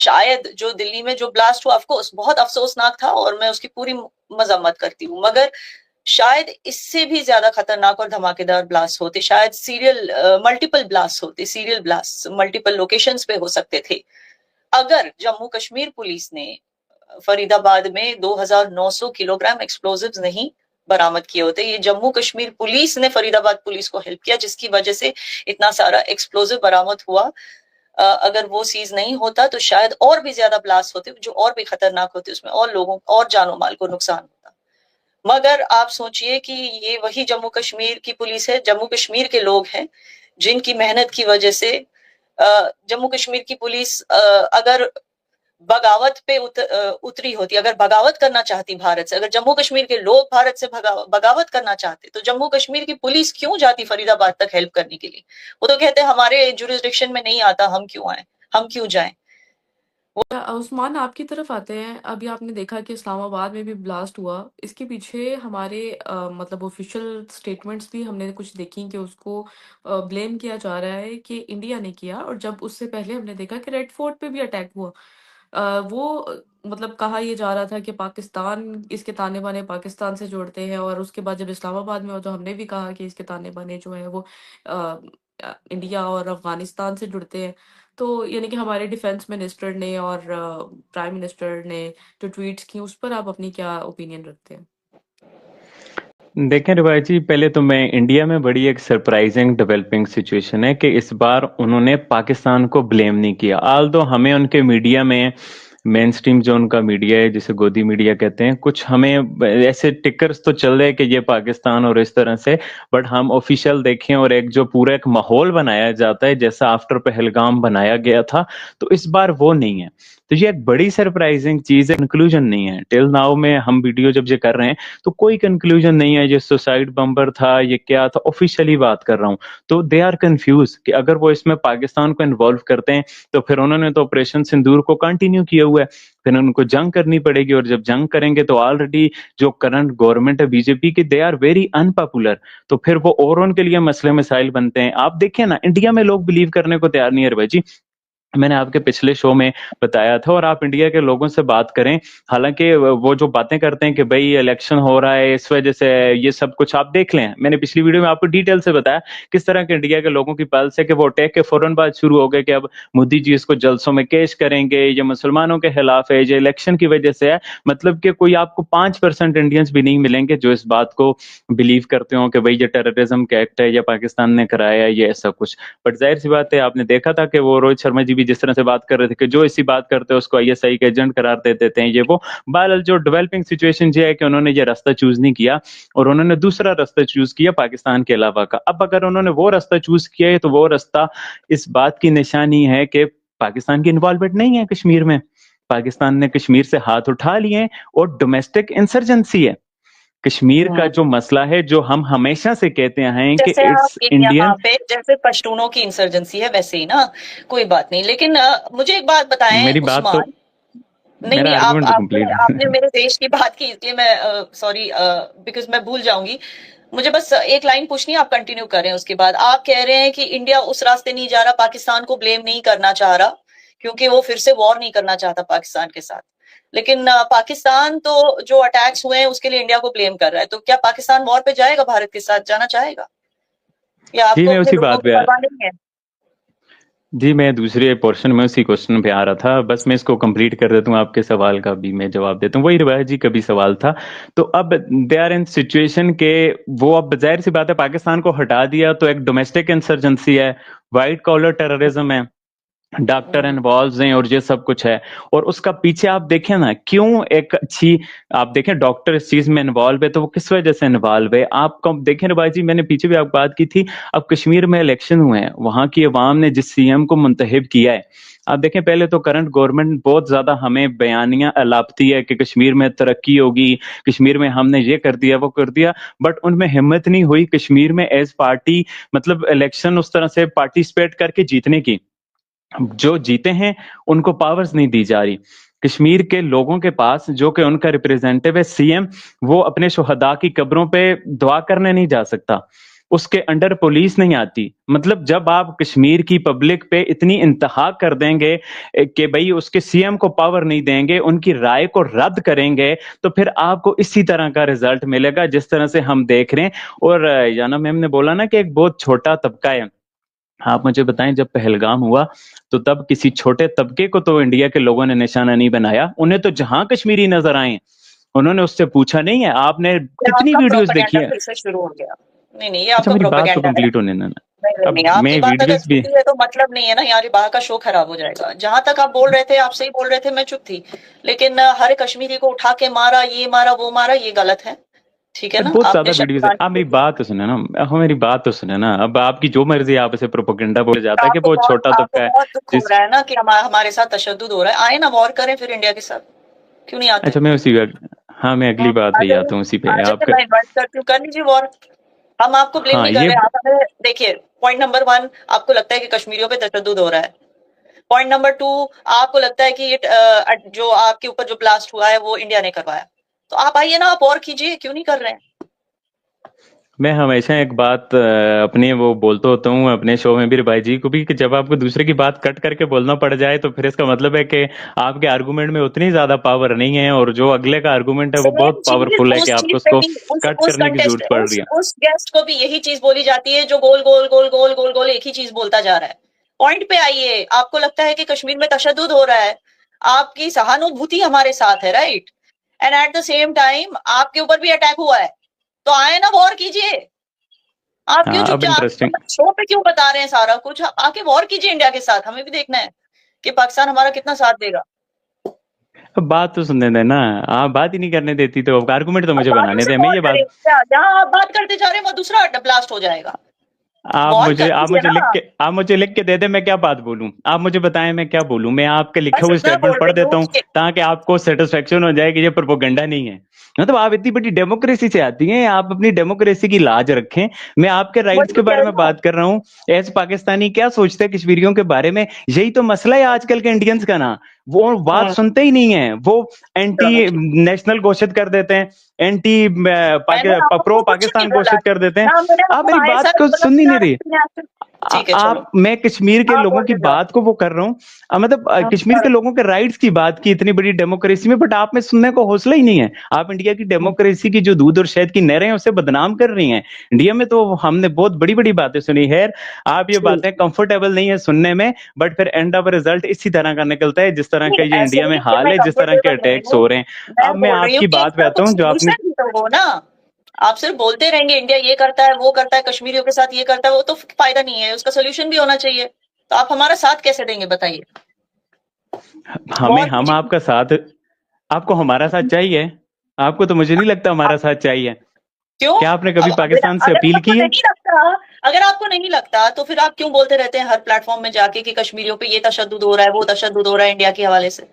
शायद जो दिल्ली में जो ब्लास्ट हुआ, ऑफकोर्स बहुत अफसोसनाक था और मैं उसकी पूरी मजम्मत करती हूँ, मगर शायद इससे भी ज्यादा खतरनाक और धमाकेदार ब्लास्ट होते, शायद मल्टीपल ब्लास्ट होते, सीरियल ब्लास्ट मल्टीपल लोकेशंस पे हो सकते थे, अगर जम्मू कश्मीर पुलिस ने फरीदाबाद में 2900 किलोग्राम एक्सप्लोजिव्स नहीं बरामद किए होते। ये जम्मू कश्मीर पुलिस ने फरीदाबाद पुलिस को हेल्प किया, जिसकी वजह से इतना सारा एक्सप्लोजिव बरामद हुआ। अगर वो सीज नहीं होता तो शायद और भी ज्यादा ब्लास्ट होते, जो और भी खतरनाक होते, उसमें और लोगों और जानो माल को नुकसान होता। मगर आप सोचिए कि ये वही जम्मू कश्मीर की पुलिस है, जम्मू कश्मीर के लोग हैं जिनकी मेहनत की वजह से जम्मू कश्मीर की पुलिस अगर बगावत पे उतरी होती, अगर बगावत करना चाहती भारत से, अगर जम्मू कश्मीर के लोग भारत से बगावत करना चाहते, तो जम्मू कश्मीर की पुलिस क्यों जाती फरीदाबाद तक हेल्प करने के लिए? वो तो कहते हमारे जुरिस्डिक्शन में नहीं आता, हम क्यों आए, हम क्यों जाएं। उस्मान, आपकी तरफ आते हैं। अभी आपने देखा कि इस्लामाबाद में भी ब्लास्ट हुआ। इसके पीछे हमारे मतलब ऑफिशियल स्टेटमेंट्स भी हमने कुछ देखी कि उसको ब्लेम किया जा रहा है कि इंडिया ने किया, और जब उससे पहले हमने देखा कि रेड फोर्ट पे भी अटैक हुआ। मतलब कहा यह जा रहा था कि पाकिस्तान इसके ताने बाने पाकिस्तान से जोड़ते हैं, और उसके बाद जब इस्लामाबाद में हुआ तो हमने भी कहा कि इसके ताने बाने जो है वो इंडिया और अफगानिस्तान से जुड़ते हैं। तो यानी कि हमारे डिफेंस मिनिस्टर ने और प्राइम मिनिस्टर ने जो ट्वीट्स की, उस पर आप अपनी क्या ओपिनियन रखते हैं? देखें रिवाज जी, पहले तो मैं इंडिया में बड़ी एक सरप्राइजिंग डेवलपिंग सिचुएशन है कि इस बार उन्होंने पाकिस्तान को ब्लेम नहीं किया। आल दो हमें उनके मीडिया में, मेन स्ट्रीम जो उनका मीडिया है जिसे गोदी मीडिया कहते हैं, कुछ हमें ऐसे टिकर्स तो चल रहे हैं कि ये पाकिस्तान और इस तरह से, बट हम ऑफिशियल देखें और एक जो पूरा एक माहौल बनाया जाता है जैसा आफ्टर पहलगाम बनाया गया था, तो इस बार वो नहीं है। तो ये एक बड़ी सरप्राइजिंग चीज है, कंक्लूजन नहीं है। टिल नाउ में हम वीडियो जब ये कर रहे हैं तो कोई कंक्लूजन नहीं है, ये सुसाइड बम्बर था, ये क्या था, ऑफिशियली बात कर रहा हूं। तो दे आर कंफ्यूज कि अगर वो इसमें पाकिस्तान को इन्वॉल्व करते हैं तो फिर उन्होंने तो ऑपरेशन सिंदूर को कंटिन्यू किया हुआ है, फिर उनको जंग करनी पड़ेगी, और जब जंग करेंगे तो ऑलरेडी जो करंट गवर्नमेंट है बीजेपी की, दे आर वेरी अनपॉपुलर, तो फिर वो और उनके लिए मसले मसाइल बनते हैं। आप देखिए ना, इंडिया में लोग बिलीव करने को तैयार नहीं है भाई जी। मैंने आपके पिछले शो में बताया था, और आप इंडिया के लोगों से बात करें, हालांकि वो जो बातें करते हैं कि भाई इलेक्शन हो रहा है इस वजह से, ये सब कुछ आप देख लें, मैंने पिछली वीडियो में आपको डिटेल से बताया किस तरह के इंडिया के लोगों की पल्स है कि वो अटैक के फौरन बाद शुरू हो गए कि अब मोदी जी इसको जलसों में केस करेंगे, ये मुसलमानों के खिलाफ है, ये इलेक्शन की वजह से है। मतलब कि कोई आपको 5% इंडियंस भी नहीं मिलेंगे जो इस बात को बिलीव करते हो कि भाई ये टेररिज्म का एक्ट है या पाकिस्तान ने कराया है, ये ऐसा कुछ। बट जाहिर सी बात है, आपने देखा था कि वो रोहित शर्मा जी भी जिस तरह से बात कर रहे थे कि जो ऐसी बात करते हैं उसको आईएसआई के एजेंट करार दे देते हैं, ये वो। बहरहाल जो डेवलपिंग सिचुएशन ये है कि उन्होंने ये रास्ता चूज नहीं किया और उन्होंने दूसरा रास्ता चूज किया पाकिस्तान के अलावा का। अब अगर उन्होंने वो रास्ता चूज किया है तो वो रास्ता इस बात की निशानी है कि पाकिस्तान की इन्वॉल्वमेंट नहीं है कश्मीर में, पाकिस्तान ने कश्मीर से हाथ उठा लिए और डोमेस्टिक इंसर्जेंसी है। कश्मीर का जो मसला है, जो हम हमेशा से कहते हैं कि जैसे इट्स आप इंडियन, यहाँ पे जैसे पश्तूनों की इंसर्जेंसी है वैसे ही ना, कोई बात नहीं। लेकिन मुझे एक बात बताएं मेरी बात तो, उस्मान। नहीं मेरा नहीं, आर्गुमेंट तो आपने आपने कंप्लीट मेरे देश की बात की इसलिए मैं सॉरी, बिकॉज मैं भूल जाऊंगी। मुझे बस एक लाइन पूछनी है, आप कंटिन्यू करें। उसके बाद आप कह रहे हैं कि इंडिया उस रास्ते नहीं जा रहा, पाकिस्तान को ब्लेम नहीं करना चाह रहा क्योंकि वो फिर से वॉर नहीं करना चाहता पाकिस्तान के साथ। लेकिन पाकिस्तान तो जो अटैक्स हुए हैं उसके लिए इंडिया को ब्लेम कर रहा है, तो क्या पाकिस्तान वॉर पे जाएगा, भारत के साथ जाना चाहेगा, या जी आपको मैं अपने उसी लोगों बात की पे, परवाह नहीं है? जी मैं दूसरे पोर्शन में उसी क्वेश्चन पे आ रहा था, बस मैं इसको कंप्लीट कर देता हूँ, आपके सवाल का भी मैं जवाब देता हूँ। वही रिवायत जी का भी सवाल था। तो अब दे आर इन सिचुएशन के, वो अब जाहिर सी बात है पाकिस्तान को हटा दिया तो एक डोमेस्टिक इंसर्जेंसी है, वाइट कॉलर टेररिज्म है, डॉक्टर इन्वॉल्व हैं और ये सब कुछ है। और उसका पीछे आप देखें ना, क्यों एक अच्छी, आप देखें डॉक्टर इस चीज में इन्वॉल्व है तो वो किस वजह से इन्वॉल्व है। आपको देखें भाई जी, मैंने पीछे भी आप बात की थी, अब कश्मीर में इलेक्शन हुए हैं, वहां की अवाम ने जिस सीएम को मुंतखब किया है, आप देखें पहले तो करंट गवर्नमेंट बहुत ज्यादा हमें बयानियां लापती है कि कश्मीर में तरक्की होगी, कश्मीर में हमने ये कर दिया वो कर दिया, बट उनमें हिम्मत नहीं हुई कश्मीर में एज पार्टी, मतलब इलेक्शन उस तरह से पार्टिसिपेट करके जीतने की। जो जीते हैं उनको पावर्स नहीं दी जा रही। कश्मीर के लोगों के पास, जो कि उनका रिप्रेजेंटेटिव है सीएम, वो अपने शुहदा की कब्रों पे दुआ करने नहीं जा सकता। उसके अंडर पुलिस नहीं आती। मतलब जब आप कश्मीर की पब्लिक पे इतनी इंतहा कर देंगे कि भाई उसके सीएम को पावर नहीं देंगे, उनकी राय को रद्द करेंगे, तो फिर आपको इसी तरह का रिजल्ट मिलेगा जिस तरह से हम देख रहे हैं। और याना मैम ने बोला ना कि एक बहुत छोटा तबका है, आप मुझे बताएं जब पहलगाम हुआ तो तब किसी छोटे तबके को तो इंडिया के लोगों ने निशाना नहीं बनाया, उन्हें तो जहां कश्मीरी नजर आए उन्होंने उससे पूछा नहीं है। आपने कितनी आपका वीडियोस देखी प्रोपेगेंडा है? फिर से शुरू हो गया। नहीं, ये अच्छा आपका मेरी बात तो प्रोपेगेंडा है। कंप्लीट होने देना। नहीं, नहीं, अब नहीं, आपकी मैं बात अगर वीडियोस भी छूटी है तो मतलब नहीं है ना यार, बाहर का शो खराब हो जाएगा। जहां तक आप बोल रहे थे, आप सही बोल रहे थे, मैं चुप थी। लेकिन हर कश्मीरी को उठा के मारा, ये मारा, वो मारा, ये गलत है। ठीक है ना, बहुत ज्यादा आपने वीडियोस है। आप मेरी बात तो सुने ना, मेरी बात तो सुने ना। अब आपकी जो मर्जी आप इसे प्रोपेगेंडा बोले जाता है कि बहुत छोटा आपको तबका है बहुत दुख हो जिस। रहा है ना कि हमारे साथ तशद्दुद हो रहा है। आए ना, वॉर करें फिर इंडिया के साथ, क्यों नहीं आते? अच्छा मैं उसी हाँ मैं अगली बात आ पे ही जाइए, आता हूँ उसी पे आ जाइए, आपका। मैं इन्वाइट करती हूँ, कर लीजिए वॉर। हम आपको ब्लेम हाँ नहीं कर ये रहे। आप हमें देखिए, पॉइंट नंबर 1, आपको लगता है कि कश्मीरियों पे तशद्दुद हो रहा है। पॉइंट नंबर 2, आपको लगता है कि ये जो आपके ऊपर जो ब्लास्ट हुआ है वो इंडिया ने करवाया। तो आप आइए ना, आप वॉर कीजिए, क्यों नहीं कर रहे हैं? मैं हमेशा एक बात अपने वो बोलता होता हूँ अपने शो में भी भाई जी को भी, कि जब आपको दूसरे की बात कट करके बोलना पड़ जाए तो फिर इसका मतलब है कि आपके आर्गुमेंट में उतनी ज्यादा पावर नहीं है, और जो अगले का आर्गुमेंट है वो सेम बहुत चीज पावरफुल है कि उस आपको चीज पे उसको भी कट उस करने की कंटेस्ट जरूरत पड़ रही है। उस गेस्ट को भी यही चीज बोली जाती है, जो गोल गोल गोल गोल गोल गोल एक ही चीज बोलता जा रहा है। पॉइंट पे आइए। आपको लगता है कि कश्मीर में तशद्दुद हो रहा है, आपकी सहानुभूति हमारे साथ है, right? And at the same time आपके ऊपर भी अटैक हुआ है, तो आए ना, वॉर कीजिए। आप क्यों हाँ अब इंटरेस्टिंग। चुपचाप शो पे क्यों बता रहे हैं सारा कुछ? आप आके वॉर कीजिए इंडिया के साथ, हमें भी देखना है कि पाकिस्तान हमारा कितना साथ देगा। अब बात तो सुनने देना, आप बात ही नहीं करने देती तो आर्गुमेंट तो अब मुझे बातों बनाने से दे, मैं वॉर ये बात। करेंगे क्या? जहां आप बात करते जा रहे हैं वो दूसरा ब्लास्ट हो जाएगा। वॉर कर आप लीजिए मुझे लिख ना। के आप मुझे लिख के दे दे, मैं क्या बात बोलूं? आप मुझे बताएं मैं क्या बोलूं? मैं आपके लिखे बस हुए इतना स्टेटमेंट बोल पढ़ रही देता हूँ हूं कि ताकि आपको सेटिस्फेक्शन हो जाए कि ये प्रोपोगंडा नहीं है। मतलब आप इतनी बड़ी डेमोक्रेसी से आती हैं, आप अपनी डेमोक्रेसी की लाज रखें। मैं आपके राइट्स वही के तो कह बारे रही में हूँ। बात कर रहा हूँ। एज पाकिस्तानी क्या सोचते हैं कश्मीरियों के बारे में? यही तो मसला है आजकल के इंडियंस का ना, वो बात सुनते ही नहीं है। वो एंटी चलो ठीक। नेशनल घोषित कर देते हैं, एंटी मैंने प्रो आपको कुछ नहीं पाकिस्तान बोला, घोषित कर देते हैं। ना मैंने आप आपको मेरी आए बात सर को बोला सुन ही कि नहीं यार रही। ठीक है, चलो आप मैं कश्मीर के आप लोगों की बोलते जाओ। बात को वो कर रहा हूँ, मतलब कश्मीर के लोगों के राइट्स की बात की इतनी बड़ी डेमोक्रेसी में, बट आप में सुनने को हौसला ही नहीं है। आप इंडिया की डेमोक्रेसी की जो दूध और शहद की नहरें हैं उसे बदनाम कर रही हैं। इंडिया में तो हमने बहुत बड़ी बड़ी बातें सुनी है। आप ये ठीक। बातें कंफर्टेबल नहीं है सुनने में, बट फिर एंड ऑफ रिजल्ट इसी तरह का निकलता है जिस तरह नहीं, का ये ऐसे इंडिया में नहीं कि हाल मैं है, जिस तरह के कंफर्टेबल नहीं अटैक्स हूँ। हो रहे हैं। मैं अब मैं बोल रही हूँ आपकी कि बात पे इसका आता कुछ हूँ जो आपने। सोल्यूशन भी तो हो ना। आप सिर्फ बोलते रहेंगे इंडिया ये करता है, वो करता है, कश्मीरियों के साथ ये करता है, वो तो फायदा नहीं है, उसका सोल्यूशन भी होना चाहिए। तो आप हमारा साथ कैसे देंगे, बताइए? हमें वॉर हम कीजिए। आपका साथ, आपको हमारा साथ चाहिए? आपको तो मुझे नहीं लगता हमारा साथ चाहिए। क्यों? क्या आपने अब कभी अगर पाकिस्तान से अगर अपील आपको की है? नहीं लगता, अगर आपको नहीं लगता तो फिर आप क्यों बोलते रहते हैं हर प्लेटफॉर्म में जाके कि कश्मीरियों पे ये तशद्दुद हो रहा है, वो तशद्दुद हो रहा है इंडिया के हवाले से?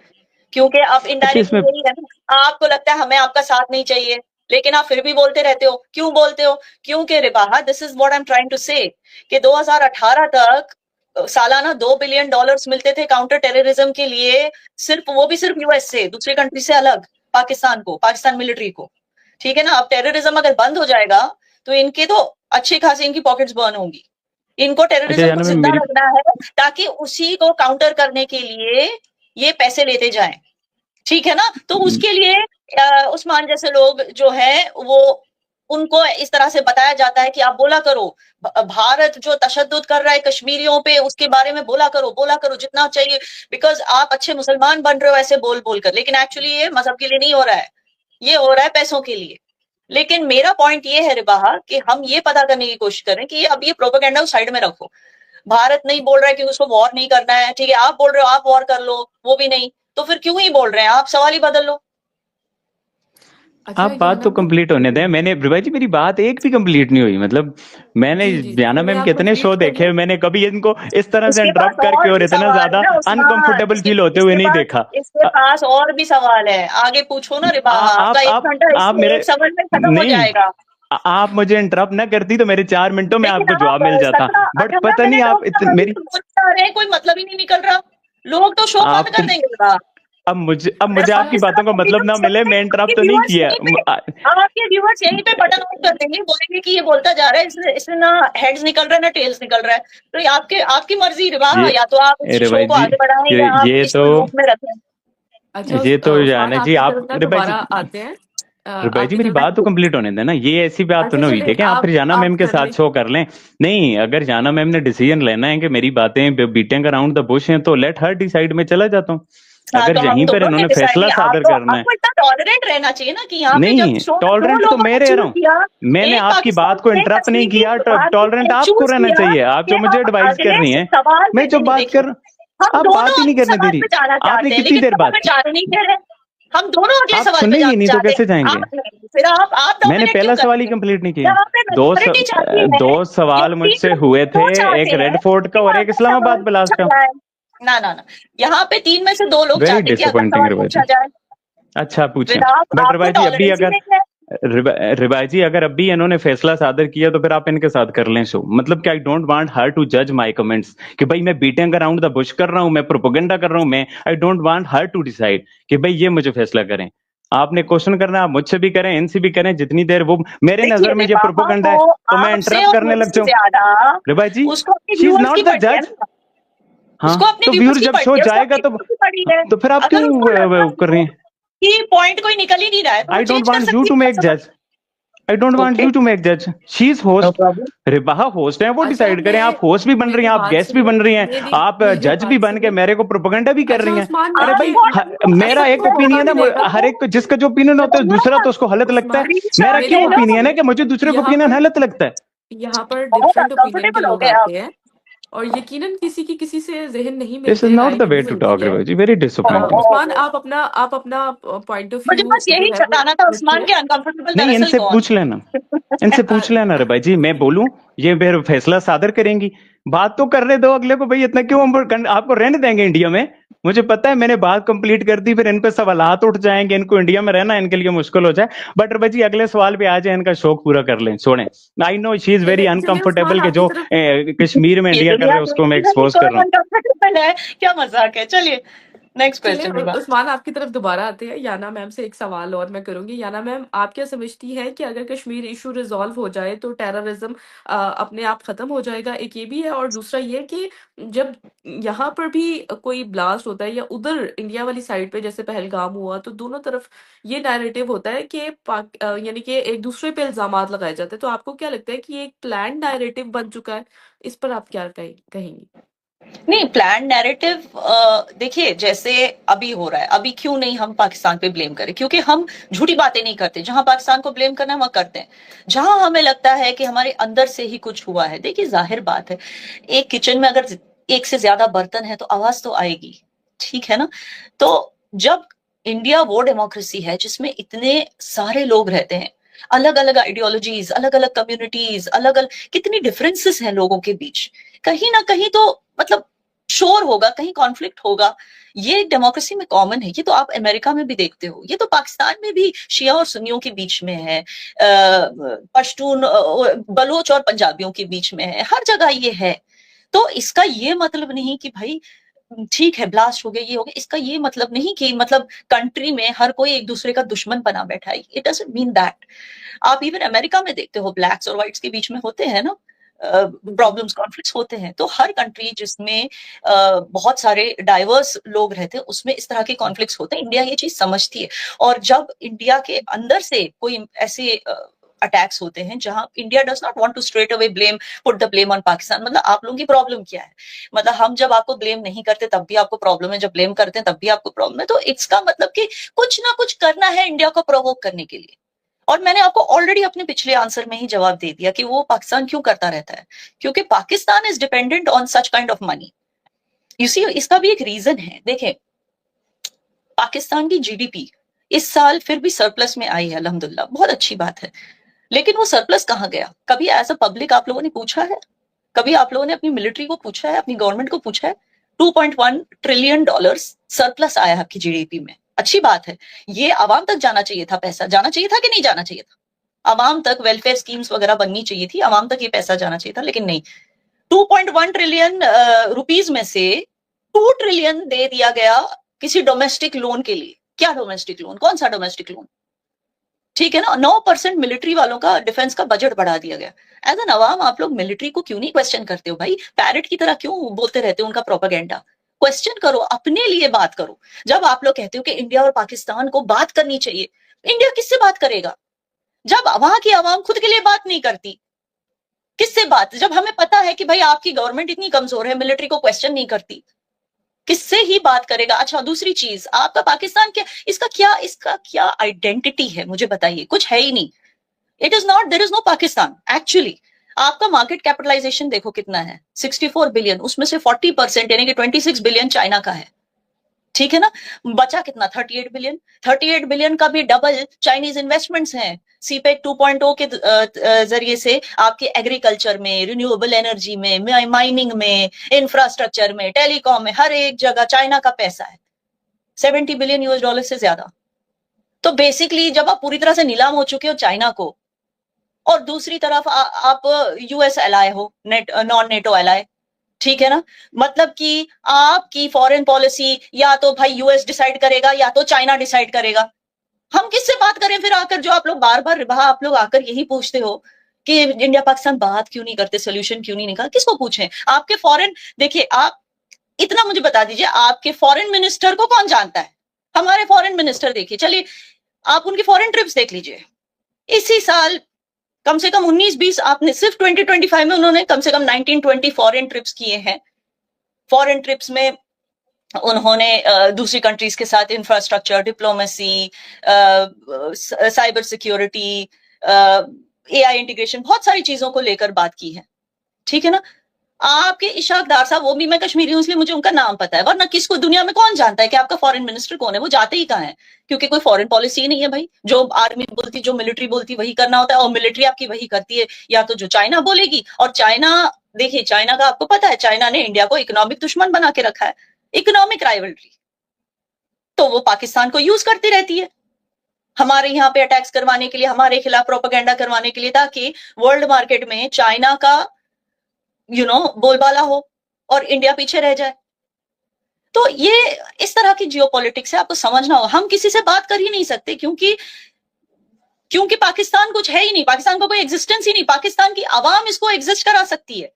क्योंकि अब अच्छा इनडायरेक्टली इसमें यही है ना, आपको लगता है हमें आपका साथ नहीं चाहिए, लेकिन आप फिर भी बोलते रहते हो। क्यों बोलते हो? क्योंकि रिबाहा, this is what I am trying to say, कि 2018 तक सालाना $2 बिलियन मिलते थे काउंटर टेररिज्म के लिए, सिर्फ वो भी सिर्फ यूएस से, दूसरी कंट्री से अलग, पाकिस्तान को, पाकिस्तान मिलिट्री को। ठीक है ना? अब टेररिज्म अगर बंद हो जाएगा तो इनके तो अच्छी खासी इनकी पॉकेट्स बर्न होंगी। इनको अच्छा टेररिज्म को जाना में जिंदा मेरी। रखना है ताकि उसी को काउंटर करने के लिए ये पैसे लेते जाएं। ठीक है ना? तो उसके लिए उस्मान जैसे लोग जो हैं वो, उनको इस तरह से बताया जाता है कि आप बोला करो, भारत जो तशद्दुद कर रहा है कश्मीरियों पे उसके बारे में बोला करो जितना चाहिए, बिकॉज आप अच्छे मुसलमान बन रहे हो ऐसे बोल बोल कर, लेकिन एक्चुअली ये मजहब के लिए नहीं हो रहा है, ये हो रहा है पैसों के लिए। लेकिन मेरा पॉइंट ये है रिबाहा कि हम ये पता करने की कोशिश करें कि अब ये प्रोपेगेंडा साइड में रखो। भारत नहीं बोल रहा है कि उसको वॉर नहीं करना है, ठीक है? आप बोल रहे हो आप वॉर कर लो, वो भी नहीं, तो फिर क्यों ही बोल रहे हैं? आप सवाल ही बदल लो। अच्छा आप बात तो याना मैम, कंप्लीट होने दें। मैंने भाई जी मेरी बात एक भी कंप्लीट नहीं हुई। मतलब मैंने जी जी याना पहले मैम आप कितने शो कंप्लीट कर देखे, लें। मैंने कभी इनको इस तरह से इसके पास इंटरप्ट करके और और भी इतना सवाल है ज्यादा ना उस्मान, अनकंफर्टेबल फील होते हुए नहीं देखा। इसके पास और भी सवाल है, आगे पूछो ना रिबाहा। आपका एक घंटा आप इसमें मेरे एक सवाल में खत्म हो नहीं, जाएगा। आप मुझे इंटरप्ट ना करती तो मेरे 4 मिनटों में लेकिन आपको आप जवाब मिल जाता, 17 बट 18 पता नहीं मिनट आप और मेरी बोलते जा रहे हैं, कोई मतलब ही नहीं निकल रहा। लोग तो शो बंद आपको कर देंगे रिबाहा। अब मुझे मैं आपकी बातों का मतलब ना मिले, मैं इंटरप्ट तो नहीं किया। आपके व्यूअर्स यहीं पे बटन ऑन कर देंगे, बोलेंगे कि ये बोलता जा रहा है, इसमें ना हेड्स निकल रहा है ना टेल्स निकल रहा है। तो ये आपकी मर्जी रिवा, ये या तो आप इस अरे शो भाई को जी, आगे बढ़ाएं या आप ये इसको लूप में रखें। अच्छा ये तो उस्मान जाना जी आपकी आप। तरफ ना अरे भाई दोबारा जी, आते हैं। अरे भाई जी आपकी मेरी तरफ बात तो कंप्लीट होने देना, ये ऐसी बात तो अच्छा ना हुई। चले देखें आप फिर जाना मैम आप के कर साथ लें। शो कर लें। नहीं, अगर जाना मैम ने डिसीजन लेना है कि मेरी बातें बीटिंग अराउंड द बुश हैं, तो लेट हर डिसाइड, मैं चला जाता हूँ। हाँ, अगर तो हम यहीं पर दोनों ने इन्होंने डिसाइड फैसला किया। सादर करना है, आपको इतना टॉलरेंट रहना चाहिए ना कि यहाँ पे जब नहीं शो में दो टॉलरेंट तो लोगों मैं ने रह चूज रहा हूँ। किया, मैंने एक आपकी पाकिस्तान बात को ने इंटरप्ट नहीं कश्मीर किया। की बात टॉलरेंट ने आपको चूज रहना किया चाहिए। आप कि जो मुझे हम एडवाइस कर अगले रही हैं, सवाल मैं पे जो नहीं, बात देखिए कर, हम आप दोनों बात ही नहीं अगले करने दे सवाल रही। पे जाना आपने चाहते हैं, कितनी लेकिन देर आप बात हमें की? जाने नहीं दे रहे। हम दोनों अगले आप सवाल पे सुनेंगे जाना नहीं तो चाहते कैसे हैं, जाएंगे? आप नहीं। फिर आप मैंने डोमिनेट क्यों पहला सवाल करते ही हैं? कंप्लीट नहीं किया। यहाँ पे मेजोरिटी चाहती है दो सवाल कि मुझसे तीन हुए थे, दो चाहते एक हैं रेड फोर्ट का कि और एक अगर इस्लामाबाद सवाल ब्लास्ट पूछा का। जाए। ना, यहाँ पे 3 में से 2 लोग वेरी चाहते हैं कि अगर डिसअपॉइंटिंग सवाल रिवाज। पूछा जाए। अच्छा पूछें। फिर बट आपको रिवाज जी अभी टॉलरेंस ही अगर नहीं है। रिवाज जी अगर अभी इन्होंने फैसला सादर किया तो फिर आप इनके साथ कर लें शो। मतलब कि I don't want her to जज माय कमेंट्स कि भाई मैं बीटिंग अराउंड द बुश कर रहा हूं, मैं प्रोपेगेंडा कर रहा हूं। मैं I don't want her to decide कि भाई ये मुझे फैसला करें। आपने क्वेश्चन करना, आप मुझसे भी करें, इनसे भी करें, जितनी देर वो मेरे देखिए नजर में ये रिवाहा प्रोपेगेंडा है को तो मैं आपसे इंटरप्ट और करने लग मुझसे जाऊं। ज्यादा रिवाज जी, उसको अपने शी इज व्यूअर्स नॉट की द पड़ी है जज। ना, हाँ उसको अपने तो व्यूअर्स व्यूअर की जब पड़ी शो है, उसको जाएगा अपनी तो व्यूअर्स की पड़ी है। तो फिर आप क्यों अगर उसको लग रहा कर रही है हैं? कि पॉइंट कोई निकल ही नहीं रहा है तो वो आई डोंट चेंज कर वांट यू सकती टू है मेक जज। I don't want okay, you to make जज। She is no host. Problem. रिबाहा होस्ट है, वो अच्छा डिसाइड करें। आप होस्ट भी बन रही मेरी हैं, आप बात गेस्ट भी सुनिए, बन रही हैं, मेरी आप मेरी जज भी बात बन के सुनिए। मेरे को प्रोपेगेंडा भी कर अच्छा रही हैं। उस्मान अरे भाई आपको मेरा एक आपको मौका ओपिनियन है, मिलेगा। हर एक जिसका जो ओपिनियन होता है दूसरा तो उसको गलत लगता है। उस्मान मेरा स्क्रीनशॉट मेरी क्यों ले लो। बात ओपिनियन है सुनिए। कि मुझे दूसरे का यहाँ ओपिनियन पर गलत लगता है? यहाँ पर बहुत डिफरेंट ओपिनियन के अनकंफर्टेबल हो लोग गए आप। आते हैं और यकीनन किसी की किसी से जहन नहीं दिस इज मिलते, नॉट राय द की वे भी टू जरूरी टॉक। है। रिवा जी वेरी डिसअपॉइंटिंग। उस्मान आप अपना पॉइंट ऑफ मुझे व्यू बस जो यही है वो बताना था उस्मान रखिए। के अनकंफर्टेबल नहीं, दरअसल इनसे कौन। पूछ लेना, इनसे पूछ लेना रे भाई जी। मैं बोलूं, ये फिर फैसला सादर करेंगी। बात तो करने दो अगले को भाई, इतना क्यों हम आपको रहने देंगे इंडिया में? मुझे पता है मैंने बात कंप्लीट कर दी, फिर इन पे सवालात उठ जाएंगे, इनको इंडिया में रहना इनके लिए मुश्किल हो जाए। बट रे भाई जी अगले सवाल पे आ जाए, इनका शौक पूरा कर लें, छोड़ें। I know she is very चले चले अनकंफर्टेबल उस्मान के आपकी जो तरफ कश्मीर में ये इंडिया कर दुनिया रहे हैं उसको मैं देखती है कि एक्सपोज कर कौन रहा हूँ। अनकंफर्टेबल है, क्या मजाक है। चलिए नेक्स्ट चलिए क्वेश्चन रिवा। उस्मान आपकी तरफ दोबारा आते हैं। याना मैम से एक सवाल और मैं करूंगी। याना मैम आप क्या समझती हैं कि अगर कश्मीर इशू रिजॉल्व हो जाए तो टेररिज्म अपने आप खत्म हो जाएगा? एक ये भी है और दूसरा ये कि जब यहाँ पर भी कोई ब्लास्ट होता है या उधर इंडिया वाली साइड पे जैसे पहलगाम हुआ तो दोनों तरफ ये नैरेटिव होता है कि यानी कि एक दूसरे पे इल्जामात लगाए जाते हैं। तो आपको क्या लगता है कि ये एक प्लान नैरेटिव बन चुका है? इस पर आप क्या कहेंगी? नहीं, प्लान नैरेटिव देखिए जैसे अभी हो रहा है, अभी क्यों नहीं हम पाकिस्तान पे ब्लेम करें, क्योंकि हम झूठी बातें नहीं करते। जहां पाकिस्तान को ब्लेम करना है वहां करते हैं, जहां हमें लगता है कि हमारे अंदर से ही कुछ हुआ है। देखिए जाहिर बात है, एक किचन में अगर एक से ज्यादा बर्तन है तो आवाज तो आएगी, ठीक है ना। तो जब इंडिया वो डेमोक्रेसी है जिसमें इतने सारे लोग रहते हैं, अलग अलग आइडियोलॉजीज, अलग अलग कम्युनिटीज, अलग अलग कितनी डिफरेंसेस हैं लोगों के बीच, कहीं ना कहीं तो मतलब शोर होगा, कहीं कॉन्फ्लिक्ट होगा। ये डेमोक्रेसी में कॉमन है। ये तो आप अमेरिका में भी देखते हो, ये तो पाकिस्तान में भी शिया और सुन्नियों के बीच में है, पश्तून बलोच और पंजाबियों के बीच में है, हर जगह ये है। तो इसका ये मतलब नहीं कि भाई ठीक है ब्लास्ट हो गया, ये हो गया, इसका ये मतलब नहीं कि मतलब कंट्री में हर कोई एक दूसरे का दुश्मन बना बैठा है। It doesn't mean that. आप इवन अमेरिका में देखते हो, ब्लैक्स और व्हाइट्स के बीच में होते हैं ना बिल्कुल। प्रॉब्लम्स, कॉन्फ्लिक्ट्स होते हैं। तो हर कंट्री जिसमें बहुत सारे डाइवर्स लोग रहते हैं उसमें इस तरह के कॉन्फ्लिक्ट्स होते हैं। इंडिया ये चीज समझती है। और जब इंडिया के अंदर से कोई ऐसे अटैक्स होते हैं जहां India does not want to straight away blame, put the blame on Pakistan, मतलब आप लोगों की प्रॉब्लम क्या है, मतलब हम जब आपको ब्लेम नहीं करते तब भी आपको प्रॉब्लम है, जब ब्लेम करते हैं तब भी आपको प्रॉब्लम है। तो इसका मतलब कि कुछ ना कुछ करना है इंडिया को प्रोवोक करने के लिए। और मैंने आपको ऑलरेडी अपने पिछले आंसर में ही जवाब दे दिया कि वो पाकिस्तान क्यों करता रहता है, क्योंकि Pakistan is dependent on such kind of money. You see, इसका भी एक रीजन है। देखें, पाकिस्तान की जीडीपी इस साल फिर भी सरप्लस में आई है, अल्हम्दुलिल्लाह, बहुत अच्छी बात है। लेकिन वो सरप्लस कहाँ गया? कभी एज अ पब्लिक आप लोगों ने पूछा है? कभी आप लोगों ने अपनी मिलिट्री को पूछा है, अपनी गवर्नमेंट को पूछा है? $2.1 ट्रिलियन सरप्लस आया आपकी जीडीपी में, अच्छी बात है। ये आवाम तक जाना चाहिए था, पैसा जाना चाहिए था कि नहीं जाना चाहिए था? आवाम तक वेलफेयर स्कीम्स वगैरह बननी चाहिए थी, आवाम तक ये पैसा जाना चाहिए था, लेकिन नहीं। 2.1 ट्रिलियन रुपीज में से 2 ट्रिलियन दे दिया गया किसी डोमेस्टिक लोन के लिए। क्या डोमेस्टिक लोन? कौन सा डोमेस्टिक लोन? ठीक है ना, 9% मिलिट्री वालों का डिफेंस का बजट बढ़ा दिया गया। एज एन अवाम आप लोग मिलिट्री को क्यों नहीं क्वेश्चन करते हो भाई? पैरेट की तरह क्यों बोलते रहते हो उनका प्रोपेगेंडा? क्वेश्चन करो, अपने लिए बात करो। जब आप लोग कहते हो कि इंडिया और पाकिस्तान को बात करनी चाहिए, इंडिया किससे बात करेगा जब वहां की आवाम खुद के लिए बात नहीं करती? किससे बात? जब हमें पता है कि भाई आपकी गवर्नमेंट इतनी कमजोर है, मिलिट्री को क्वेश्चन नहीं करती, किससे ही बात करेगा? अच्छा, दूसरी चीज, आपका पाकिस्तान क्या, इसका क्या आइडेंटिटी है मुझे बताइए? कुछ है ही नहीं। It is not, there is no Pakistan actually. आपका मार्केट कैपिटलाइजेशन देखो कितना है, 64 बिलियन, उसमें से 40% यानी कि 26 बिलियन चाइना का है। ठीक है ना, बचा कितना? 38 बिलियन। 38 बिलियन का भी डबल चाइनीज इन्वेस्टमेंट्स हैं सीपेक 2.0 के जरिए से आपके एग्रीकल्चर में, रिन्यूएबल एनर्जी में, माइनिंग में, इंफ्रास्ट्रक्चर में, टेलीकॉम में, हर एक जगह चाइना का पैसा है, 70 बिलियन यूएस डॉलर से ज्यादा। तो बेसिकली जब आप पूरी तरह से नीलाम हो चुके हो चाइना को, और दूसरी तरफ आप यूएस एलाय हो, नॉन नेटो एलाय, ठीक है ना, मतलब कि आपकी फॉरेन पॉलिसी या तो भाई यूएस डिसाइड करेगा या तो चाइना डिसाइड करेगा। हम किससे बात करें फिर आकर? जो आप लोग बार बार आप लोग आकर यही पूछते हो कि इंडिया पाकिस्तान बात क्यों नहीं करते, सोल्यूशन क्यों नहीं निकाल, किसको पूछें? आपके फॉरेन, देखिए आप इतना मुझे बता दीजिए, आपके फॉरेन मिनिस्टर को कौन जानता है? हमारे फॉरेन मिनिस्टर देखिए, चलिए आप उनकी फॉरेन ट्रिप्स देख लीजिए। इसी साल कम से कम 19-20, आपने सिर्फ 2025 में उन्होंने कम से कम 19-20 फॉरेन ट्रिप्स किए हैं। फॉरेन ट्रिप्स में उन्होंने दूसरी कंट्रीज के साथ infrastructure, diplomacy, cyber security, AI integration, बहुत सारी चीजों को लेकर बात की है। ठीक है ना, आपके इशाक डार साहब, वो भी मैं कश्मीरी हूं इसलिए मुझे उनका नाम पता है, वरना किसको दुनिया में कौन जानता है कि आपका फॉरेन मिनिस्टर कौन है? वो जाते ही कहाँ है? क्योंकि कोई फॉरेन पॉलिसी ही नहीं है भाई। जो आर्मी बोलती, जो मिलिट्री बोलती वही करना होता है, और मिलिट्री आपकी वही करती है या तो जो चाइना बोलेगी। और चाइना, देखिए चाइना का आपको पता है, चाइना ने इंडिया को इकोनॉमिक दुश्मन बना के रखा है, इकोनॉमिक राइवलरी। तो वो पाकिस्तान को यूज करती रहती है हमारे यहाँ पे अटैक्स करवाने के लिए, हमारे खिलाफ प्रोपेगेंडा करवाने के लिए, ताकि वर्ल्ड मार्केट में चाइना का बोलबाला हो और इंडिया पीछे रह जाए। तो ये इस तरह की जियोपॉलिटिक्स है, आपको समझना होगा। हम किसी से बात कर ही नहीं सकते क्योंकि पाकिस्तान कुछ है ही नहीं, पाकिस्तान को कोई एग्जिस्टेंस ही नहीं। पाकिस्तान की आवाम इसको एग्जिस्ट करा सकती है,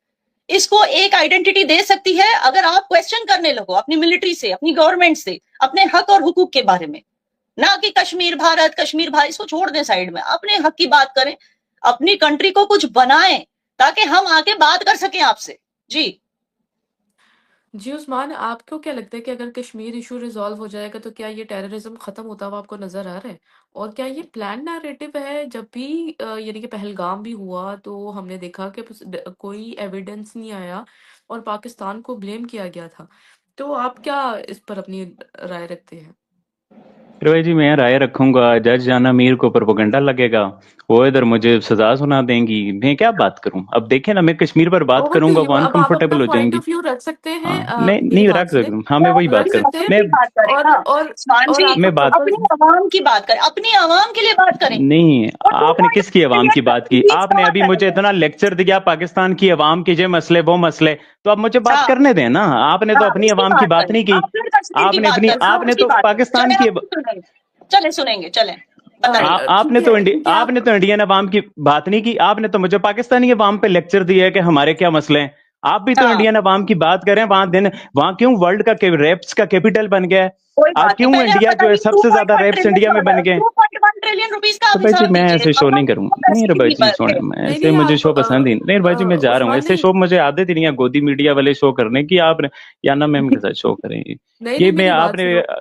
इसको एक आइडेंटिटी दे सकती है, अगर आप क्वेश्चन करने लगो अपनी मिलिट्री से, अपनी गवर्नमेंट से, अपने हक और हुकूक के बारे में। ना कि कश्मीर भारत, कश्मीर भाई, इसको छोड़ दें साइड में, अपने हक की बात करें, अपनी कंट्री को कुछ बनाएं ताकि हम आके बात कर सकें आपसे। जी जी उस्मान, आपको क्या लगता है कि अगर कश्मीर इशू रिजॉल्व हो जाएगा तो क्या ये टेररिज्म खत्म होता हुआ आपको नजर आ रहा है? और क्या ये प्लान नैरेटिव है? जब भी यानी कि पहलगाम भी हुआ तो हमने देखा कि कोई एविडेंस नहीं आया और पाकिस्तान को ब्लेम किया गया था। तो आप क्या इस पर अपनी राय रखते हैं? भाई जी, मैं राय रखूंगा, जज जाना मीर को प्रोपेगेंडा लगेगा, वो इधर मुझे सजा सुना देंगी, मैं क्या बात करूं? अब देखें ना, मैं कश्मीर पर बात ओके, करूंगा, वो अब आप अपना अनकंफर्टेबल हो पॉइंट जाएंगी। ऑफ व्यू रख सकते हैं हाँ, नहीं मेरी नहीं बात रख से, सकता, हाँ मैं वही रख बात करूं। सकते हैं। मैं बात करें, और हाँ और उस्मान जी, और मैं आपका बात अपनी आवाम की बात करें, अपनी आवाम के लिए बात करें। नहीं, और आपने किसकी आवाम की बात की? प्लीज आपने अभी मुझे इतना लेक्चर दिया पाकिस्तान की आवाम के, ये मसले वो मसले, तो अब मुझे बात हाँ करने दें ना। आपने तो हाँ, अपनी उसकी आवाम की बात करें। नहीं की, आप फिर कश्मीर की आपने बात अपनी, करें, हाँ आपने उसकी तो बात करें। पाकिस्तान चले की, आप सुनेंगे, चले सुनेंगे, चले बताइए। आपने ठीक तो है, ठीक है, आप आपने तो इंडियन अवाम की बात नहीं की, आपने तो मुझे पाकिस्तानी अवाम पे लेक्चर दिया है कि हमारे क्या मसले हैं। आप भी तो हाँ, इंडियन अवाम की बात करें। वहां क्यों वर्ल्ड का रेप्स का कैपिटल बन गया है? कोई आज बात नहीं, क्यों पहले आप इंडिया जो है बताइए सबसे ज्यादा 2.1 रेप्स इंडिया में बन गए? 2.1 ट्रिलियन रुपीस का तो आप भाई जी हिसाब मैं दीजिए, ऐसे शो नहीं करूंगा, नहीं रे पैसे भाई की जी, बात सोने है। नहीं ऐसे नहीं मुझे आप शो पसंद ही नहीं। नहीं भाई जी, मैं जा रहा हूँ, उस्मान ऐसे नहीं शो मुझे आदत ही नहीं है, गोदी मीडिया वाले शो करने की। आप या ना मैम के साथ शो करें, नहीं ये नहीं मैं मेरी बात आपने, सुनो।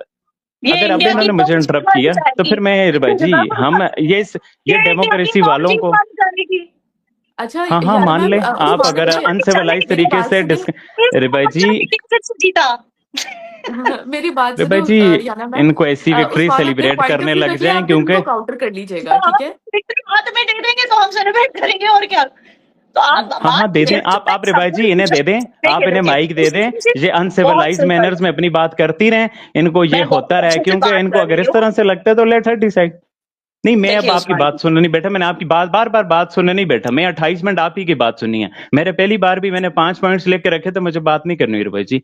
ये अगर अब इंडिया की इन्होंने मुझे फौज इंटरप्ट बन किया तो जाएगी, फिर मैं भाई जी, हम ये ये इंडिया की डेमोक्रेसी फौज वालों ही को, बन जाएगी। अच्छा हाँ हाँ याना मान मैम, ले, आप उस्मान अगर मुझे अनसिविलाइज मेरी तरीके बात से सुने। अरे भाई जी, कैसे जीता? मेरी बात अरे सुने भाई जी, याना मैम। इनको ऐसी विक्ट्री उस्मान अपने सेलिब्रेट पॉइंट ऑफ करने व्यू लग रखिए, जाएं, आप फिर क्योंकि उनको काउंटर कर लीजिएगा, तो ठीक आप है? विक्ट्री हाथ में दे देंगे तो हम सेलिब्रेट करेंगे, और क्या? तो आप हाँ बात हाँ दे दें, कीजिए, आप रे भाई जी इन्हें दे दें, आप देखिए इन्हें देखिए, माइक दे उसने दें, मुझे ये बहुत अनसिविलाइज सिंपल, मैनर्स में अपनी बात करती रहें, इनको ये मैं होता बहुत रहे, अच्छे से क्योंकि बात इनको कर अगर रही इस हूँ। तरह से लगता है तो लेट्स हर डिसाइड। नहीं, मैं अब देखिए आपकी उस्मान बात सुनने नहीं बैठा, मैंने आपकी बार बार बात सुनने नहीं बैठा, मैं 28 मिनट आप ही की बात सुनी है। मेरे पहली बार भी मैंने 5 पॉइंट्स लेके रखे थे, मुझे बात नहीं करनी रे भाई जी।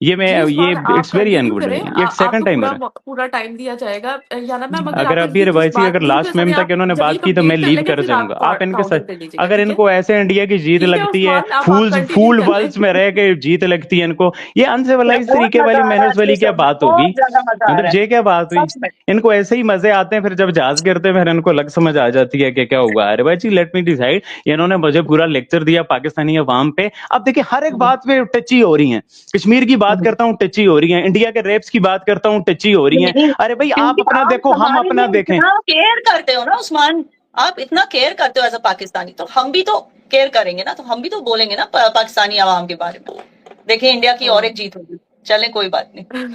ये मैं जी ये उस्मान, आप इट्स वेरी कंटिन्यू अनगुड। करें। ये सेकंड आपको टाइमर है। पूरा टाइम दिया जाएगा। याना मैम, अगर अगर आपको अब ये इनकी कुछ रिवायती बात अगर पूरी लास्ट नजर में आए, तक आप इन्होंने जब ये बात की तो मैं कंप्लीट कर लीव लेंगे कर फिर आप जाऊंगा। आप इनके काउंटर साथ कर लीजिएगा, अगर ठीक है? इनको ऐसे इंडिया की जीत ठीक है लगती है, उस्मान, अब आप फूल कंटिन्यू कर वर्ल्ड्स में लें। रह के जीत लगती है इनको, ये अनसिविलाइज बहुत तरीके वाली मजा आ रहा है मैनर्स आज वाली के क्या शो में, बात बहुत होगी? ज्यादा मजा आ मतलब रहा ये क्या बात है हुई? सच में। इनको ऐसे ही मजे आते हैं, फिर जब जहाज गिरते हैं फिर इनको लग समझ आ जाती है कि क्या हुआ। अरे भाई जी, लेट मी डिसाइड। इन्होंने मुझे पूरा लेक्चर दिया पाकिस्तानी अवाम पे। अब देखिए हर एक बात पे टची हो रही है। कश्मीर की बात करता हूँ टची हो रही है, इंडिया के रेप्स की बात करता हूँ टची हो रही है। नहीं, अरे भाई आप क्योंकि अपना आप देखो, हम हमारे अपना लिए देखें। इतना केयर करते हो ना उस्मान, आप इतना केयर करते हो एज अ पाकिस्तानी, तो हम भी तो केयर करेंगे ना, तो हम भी तो बोलेंगे ना पाकिस्तानी आवाम के बारे में। देखिए इंडिया की और हाँ। एक जीत होगी, चलें कोई बात नहीं।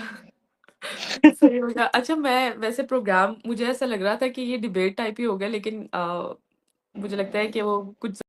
सही हो गया। अच्छा, मैं वैसे प्रोग्राम मुझे ऐसा लग रहा था कि ये डिबेट टाइप ही हो गया, लेकिन मुझे लगता है कि वो कुछ